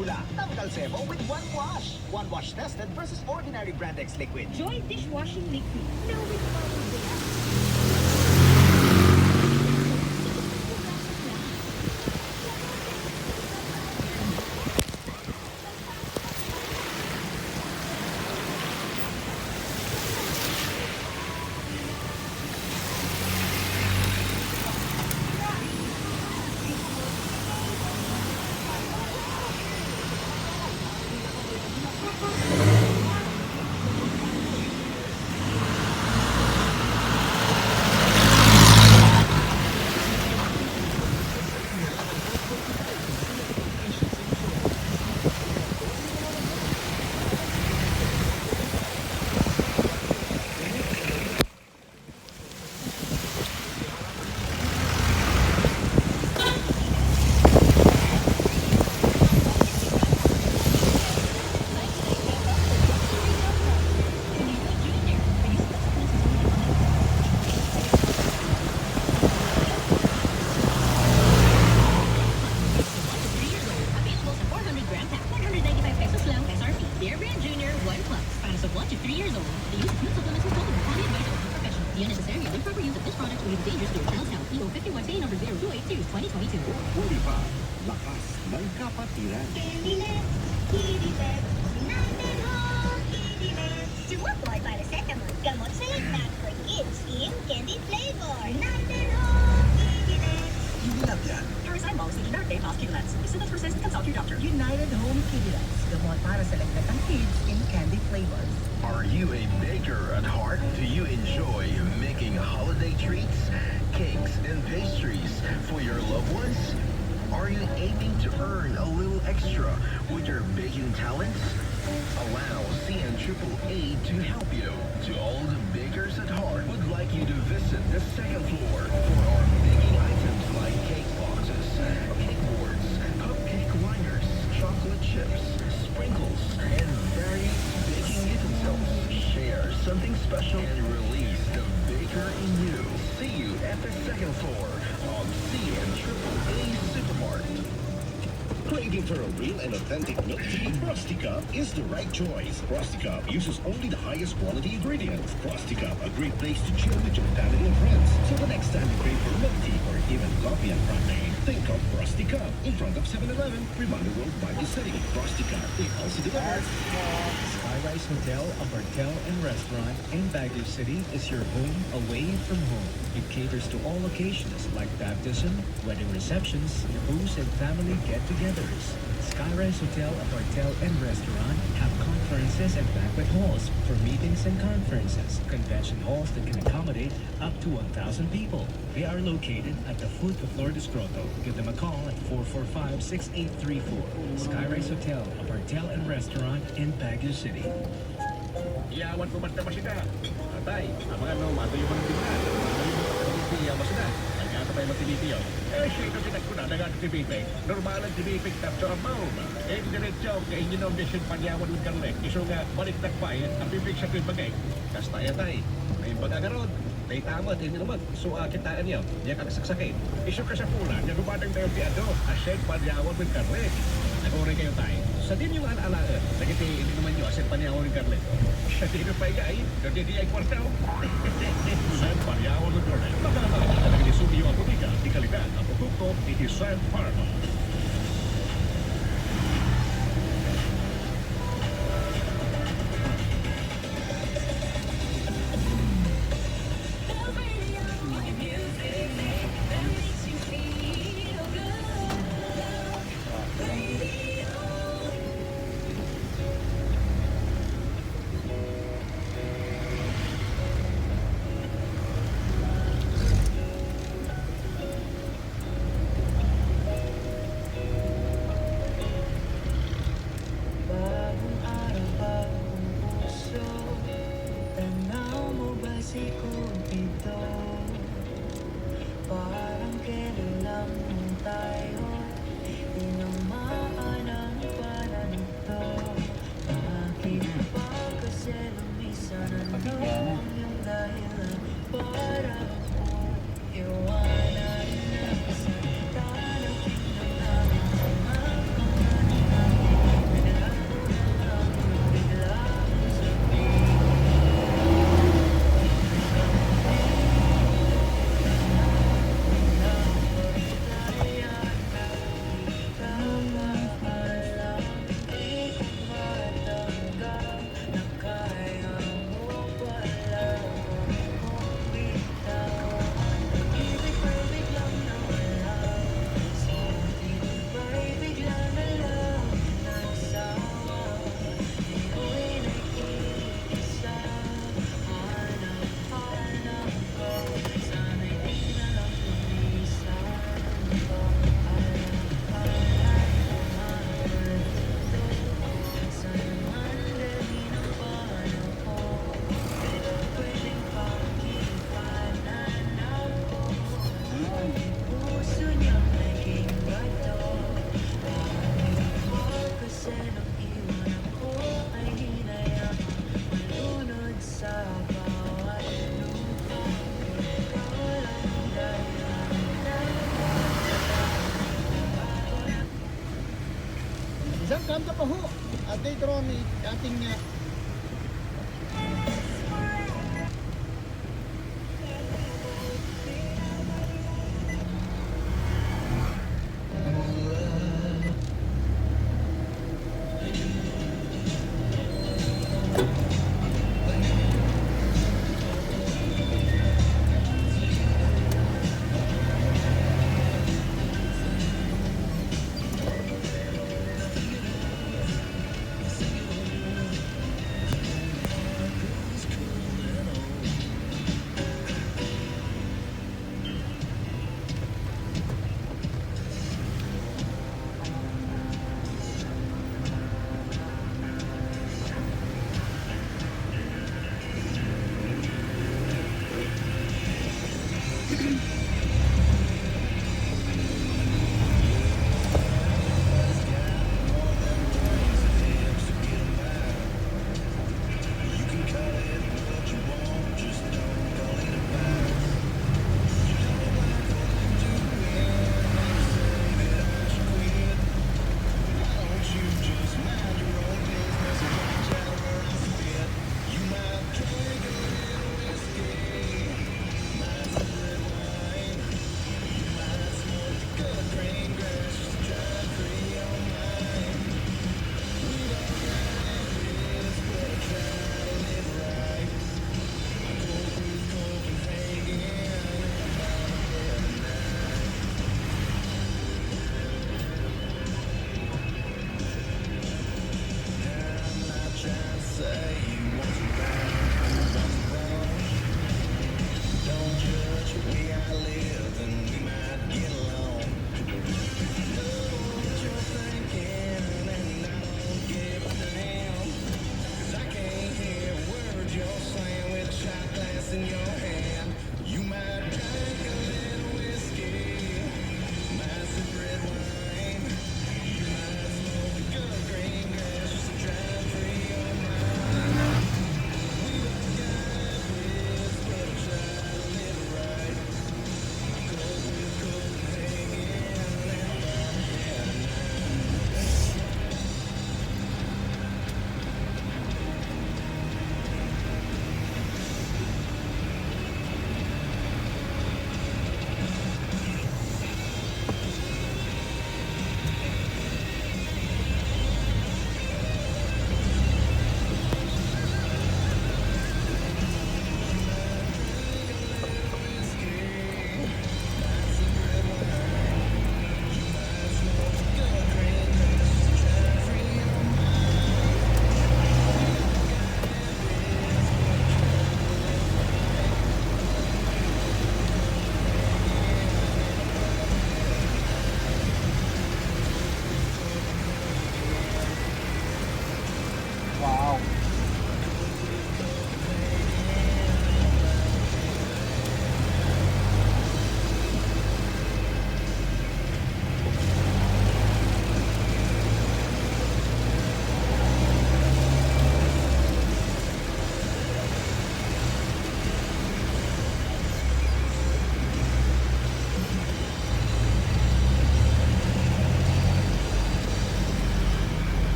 bula. Tanggal sebo with one wash. One wash tested versus ordinary Brandex liquid. Joy dishwashing liquid. Now with bubble bath. United Home Kidilets, gamot para sa lagdatang kids in candy flavors. Are you a baker at heart? Do you enjoy making holiday treats, cakes, and pastries for your loved ones? Are you aiming to earn a little extra with your baking talents? Allow CNAAA to help you. To all the bakers at heart, would like you to visit the second floor for our baking items like cake boxes, cake boards, cupcake liners, chocolate chips, sprinkles, and various baking utensils. Share something special and release the baker in you. See you at the second floor of CNAAA Supermarket. Craving for a real and authentic milk tea? Frosty Cup is the right choice. Frosty Cup uses only the highest quality ingredients. Frosty Cup, a great place to chill with your family and friends. So the next time you crave for milk tea or even coffee and frappe, think of Frosty Cup in front of 7-Eleven, Reminder Road, Baguio City. Frosty Cup, they also delivers. Skyrise Hotel, a hotel and restaurant in Baguio City is your home away from home. It caters to all occasions like baptism, wedding receptions, booze and family get-togethers. Skyrise Hotel, a hotel and restaurant have conferences and banquet halls for meetings and conferences, convention halls that can accommodate up to 1,000 people. They are located at the foot of Lourdes Grotto. Give them a call at 445-6834. Skyrise Hotel, a hotel and restaurant in Baguio City. Iyawan ko man na masina. Atay, ang mga nomato yung mga tibahan. Ang mga masina. Nagkata pa yung mga tinitiyo. Siya ito pinagkuna na nga tibipig. Normal ang tibipig tapos ang maum. Diretso, kaya inyo na mission panyawan ng karlek. Iso nga, balik nagpayan, ang bibig sa pibagay. Kastaya tay, may bagagarod. Tay tama, hindi naman. So, kitaan niyo, niya kakasaksakin. Iso ka sa pula, niya dumadang tayo piado. Asyag panyawan ng karlek. Nag-uri kayo tayo. Sa din yung ala-alaan, nagiti hindi naman nyo asin panyawan ng karlek. Siya din yung paigay, hindi di ay kwartaw. San panyawan ng karlek. Magkakamal, talaga ni Sumio ang putika, di kalidad, ang produkto, ni San Pharma. Isang kanto pa ho. Ate karon ating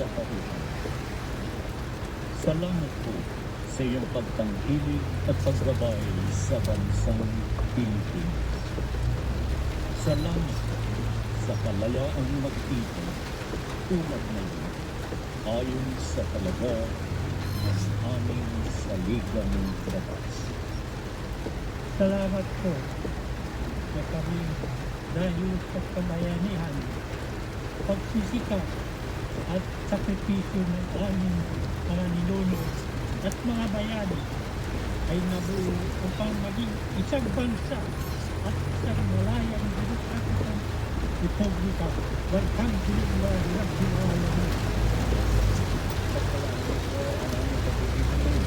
katauhan. Salamat po sa iyong pagtangkilik at paggabay sa bansang Pilipinas. Salamat sa kalayaang magtipon tulad ngayon ayon sa talaga ng aming saligang batas. Salamat po sa kami dahil sa kabayanihan, pagsisikap at sakripisyo ng aming mga ninuno at mga bayani ay nabuo upang maging isang bansa at isang malayang demokratikang republika. Walhamdulillah Rabbil Alamin. Pagpalain po ang aming pagtitipon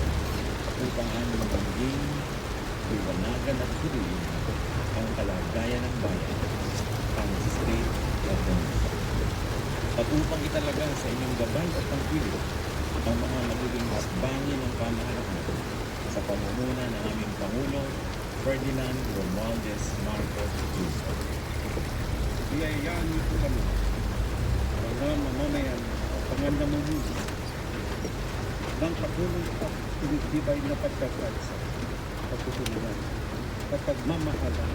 upang aming maging liwanagan at suriin ang kalagayan ng bayan, ang state government. At upang italaga sa inyong gabay at pangkilit ang mga magiging hasbangin ng pamahalaan sa pamumuna ng aming Pangulo, Ferdinand Romualdez Marcos Jr. Biyayaan niyo po kami, mga mamamayan at mga namumuno ng patuloy at tinitibay na pagkakaisa, pagtutulungan at pagmamahala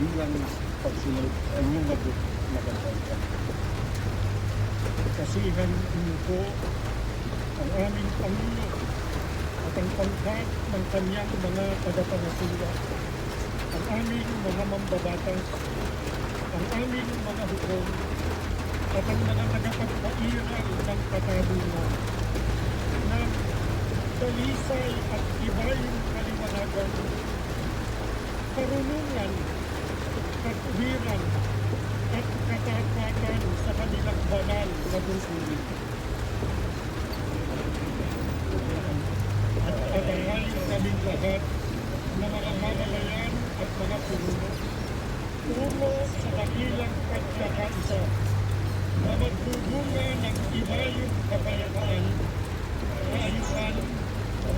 bilang pagsunod ang inyong mabut na kampanya. Kasihan niyo po ang aming Pangulo at ang pangkat ng kanyang mga tagapangasiwa, ang aming mga mambabatas, ang aming mga hukom, at ang mga tagapagpairal ng katarungan ng dalisay at ibayong kaliwanagan, karunungan, katuwiran, at katapatan sa kanilang banal na tungkulin. At pag-ahalin kaming lahat na mga mamamayan at mga puno tungo sa dakilang pagkakaisa na magbubunga ng ibayong kapayapaan, kaayusan,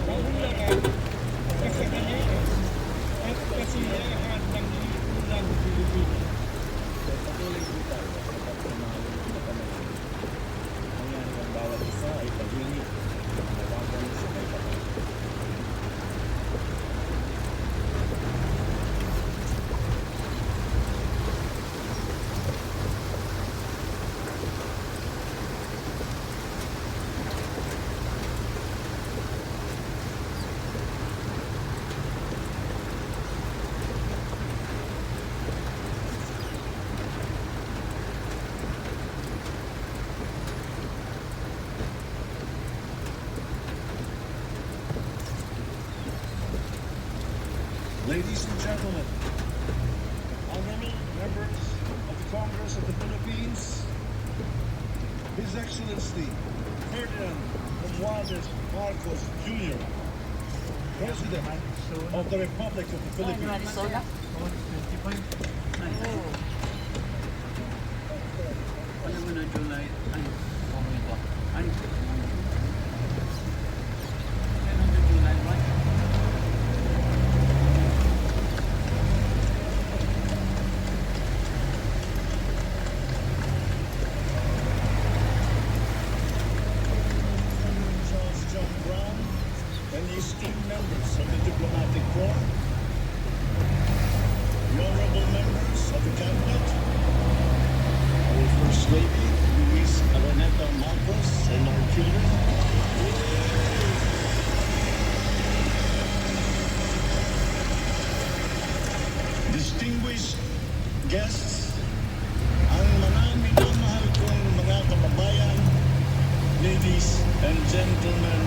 kaunlaran, kasaganaan, at kasiyahan ng lipunang Pilipinas. Patuloy po tayo sa pagmamahalin na panahon. Ang yan ng bawat isa ay paghingi ng nawagan sa kailangan. Ladies and gentlemen, honorable members of the Congress of the Philippines, His Excellency Ferdinand Romualdez Marcos Jr., President of the Republic of the Philippines. Charles John Brown and the esteemed members of the Diplomatic Corps, the honorable members of the Cabinet, our First Lady, Luis Araneta Marcos, and our children, distinguished guests, ang mga minamahal kong mga kababayan, ladies and gentlemen,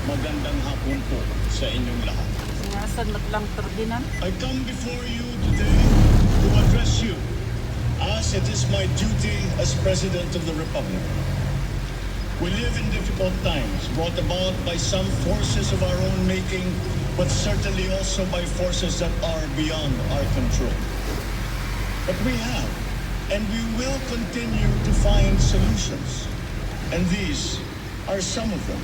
magandang hapon po sa inyong lahat. Sinasan lang Ferdinand. I come before you today to address you as it is my duty as President of the Republic. We live in difficult times brought about by some forces of our own making, but certainly also by forces that are beyond our control. But we have, and we will continue to find solutions. And these are some of them.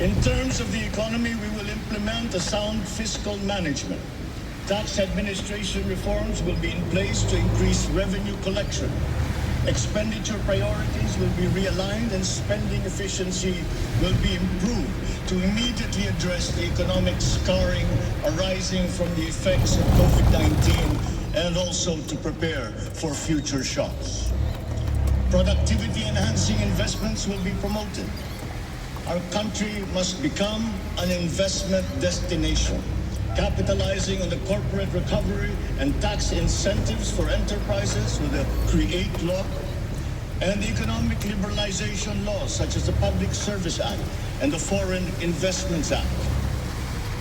In terms of the economy, we will implement a sound fiscal management. Tax administration reforms will be in place to increase revenue collection. Expenditure priorities will be realigned and spending efficiency will be improved to immediately address the economic scarring arising from the effects of COVID-19 and also to prepare for future shocks. Productivity-enhancing investments will be promoted. Our country must become an investment destination, capitalizing on the corporate recovery and tax incentives for enterprises with the CREATE law and the economic liberalization laws such as the Public Service Act and the Foreign Investments Act.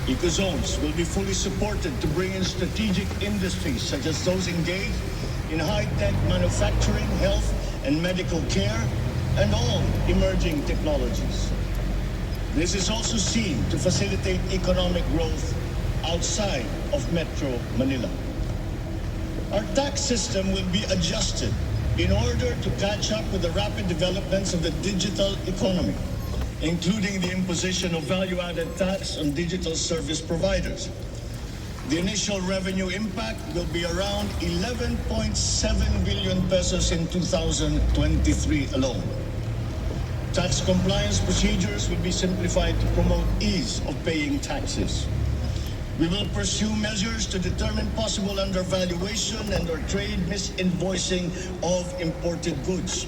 Ecozones will be fully supported to bring in strategic industries such as those engaged in high-tech manufacturing, health and medical care, and all emerging technologies. This is also seen to facilitate economic growth outside of Metro Manila. Our tax system will be adjusted in order to catch up with the rapid developments of the digital economy, including the imposition of value-added tax on digital service providers. The initial revenue impact will be around 11.7 billion pesos in 2023 alone. Tax compliance procedures will be simplified to promote ease of paying taxes. We will pursue measures to determine possible undervaluation and or trade misinvoicing of imported goods.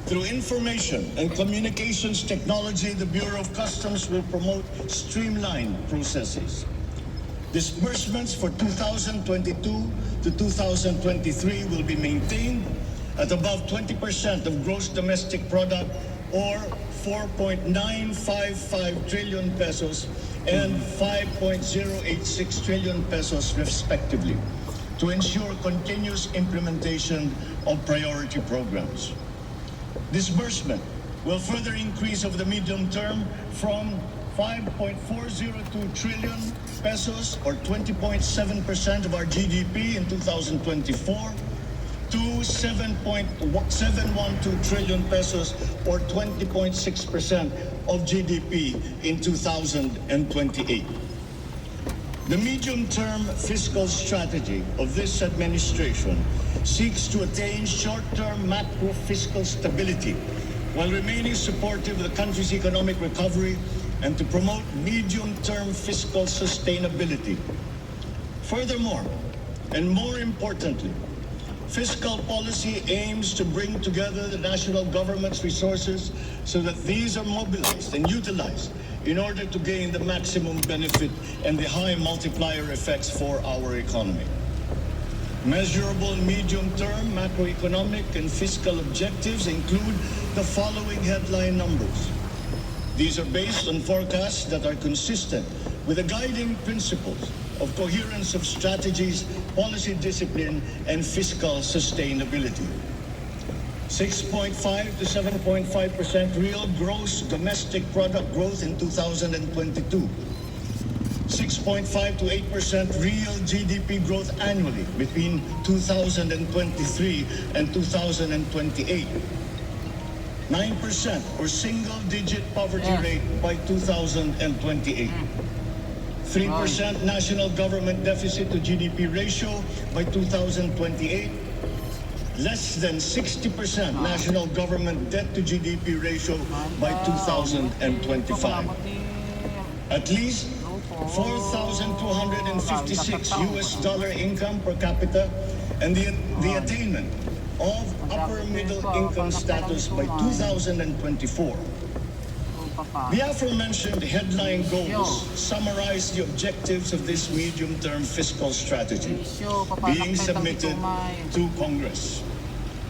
Through information and communications technology, the Bureau of Customs will promote streamlined processes. Disbursements for 2022 to 2023 will be maintained at above 20% of gross domestic product or 4.955 trillion pesos and 5.086 trillion pesos respectively to ensure continuous implementation of priority programs. Disbursement will further increase over the medium term from 5.402 trillion pesos or 20.7% of our GDP in 2024 to 7.712 trillion pesos or 20.6% of GDP in 2028. The medium-term fiscal strategy of this administration seeks to attain short-term macro-fiscal stability while remaining supportive of the country's economic recovery and to promote medium-term fiscal sustainability. Furthermore, and more importantly, fiscal policy aims to bring together the national government's resources so that these are mobilized and utilized in order to gain the maximum benefit and the high multiplier effects for our economy. Measurable medium-term macroeconomic and fiscal objectives include the following headline numbers. These are based on forecasts that are consistent with the guiding principles of coherence of strategies, policy discipline, and fiscal sustainability. 6.5 to 7.5% real gross domestic product growth in 2022. 6.5 to 8% real GDP growth annually between 2023 and 2028. 9% or single-digit poverty rate by 2028. 3% national government deficit to GDP ratio by 2028. Less than 60% national government debt to GDP ratio by 2025. At least 4,256 US dollar income per capita and the attainment of upper middle income status by 2024. The aforementioned headline goals summarize the objectives of this medium-term fiscal strategy being submitted to Congress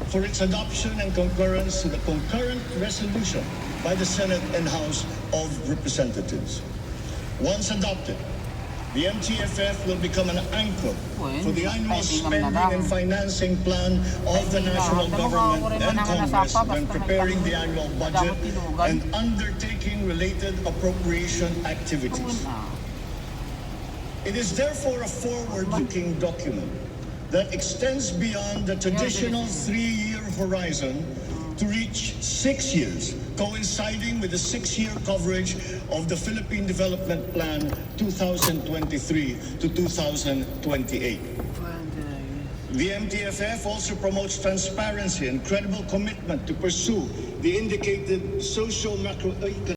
for its adoption and concurrence to the concurrent resolution by the Senate and House of Representatives. Once adopted, the MTFF will become an anchor for the annual spending and financing plan of the national government and Congress when preparing the annual budget and undertaking related appropriation activities. It is therefore a forward-looking document that extends beyond the traditional 3-year horizon to reach 6 years, coinciding with the 6-year coverage of the Philippine Development Plan 2023 to 2028. The MTFF also promotes transparency and credible commitment to pursue the indicated social macroeconomic